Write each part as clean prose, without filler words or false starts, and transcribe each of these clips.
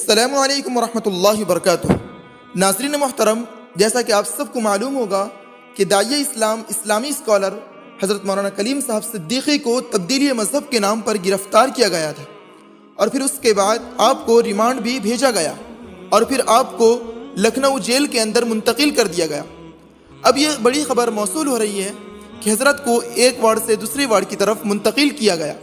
السلام علیکم ورحمۃ اللہ وبرکاتہ۔ ناظرین محترم، جیسا کہ آپ سب کو معلوم ہوگا کہ داعیہ اسلام اسلامی اسکالر حضرت مولانا کلیم صاحب صدیقی کو تبدیلی مذہب کے نام پر گرفتار کیا گیا تھا، اور پھر اس کے بعد آپ کو ریمانڈ بھی بھیجا گیا، اور پھر آپ کو لکھنؤ جیل کے اندر منتقل کر دیا گیا۔ اب یہ بڑی خبر موصول ہو رہی ہے کہ حضرت کو ایک وارڈ سے دوسری وارڈ کی طرف منتقل کیا گیا،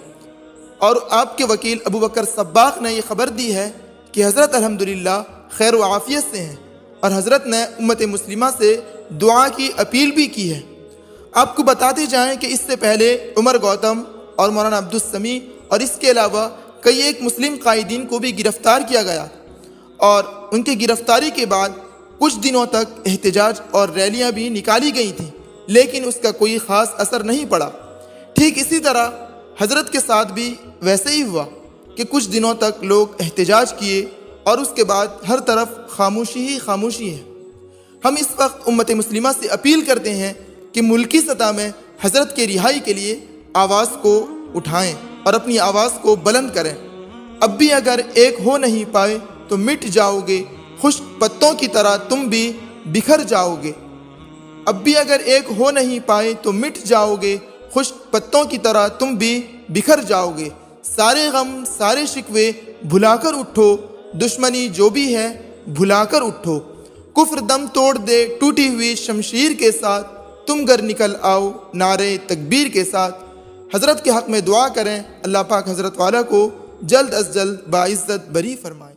اور آپ کے وکیل ابوبکر سباق نے یہ خبر دی ہے کہ حضرت الحمدللہ خیر و عافیت سے ہیں، اور حضرت نے امت مسلمہ سے دعا کی اپیل بھی کی ہے۔ آپ کو بتاتے جائیں کہ اس سے پہلے عمر گوتم اور مولانا عبدالسمیع اور اس کے علاوہ کئی ایک مسلم قائدین کو بھی گرفتار کیا گیا، اور ان کی گرفتاری کے بعد کچھ دنوں تک احتجاج اور ریلیاں بھی نکالی گئی تھیں، لیکن اس کا کوئی خاص اثر نہیں پڑا۔ ٹھیک اسی طرح حضرت کے ساتھ بھی ویسے ہی ہوا کہ کچھ دنوں تک لوگ احتجاج کیے، اور اس کے بعد ہر طرف خاموشی ہی خاموشی ہے۔ ہم اس وقت امت مسلمہ سے اپیل کرتے ہیں کہ ملکی سطح میں حضرت کے رہائی کے لیے آواز کو اٹھائیں اور اپنی آواز کو بلند کریں۔ اب بھی اگر ایک ہو نہیں پائے تو مٹ جاؤ گے، خشک پتوں کی طرح تم بھی بکھر جاؤ گے۔ اب بھی اگر ایک ہو نہیں پائے تو مٹ جاؤ گے، خشک پتوں کی طرح تم بھی بکھر جاؤ گے۔ سارے غم سارے شکوے بھلا کر اٹھو، دشمنی جو بھی ہے بھلا کر اٹھو۔ کفر دم توڑ دے ٹوٹی ہوئی شمشیر کے ساتھ، تم گر نکل آؤ نعرے تکبیر کے ساتھ۔ حضرت کے حق میں دعا کریں، اللہ پاک حضرت والا کو جلد از جلد باعزت بری فرمائے۔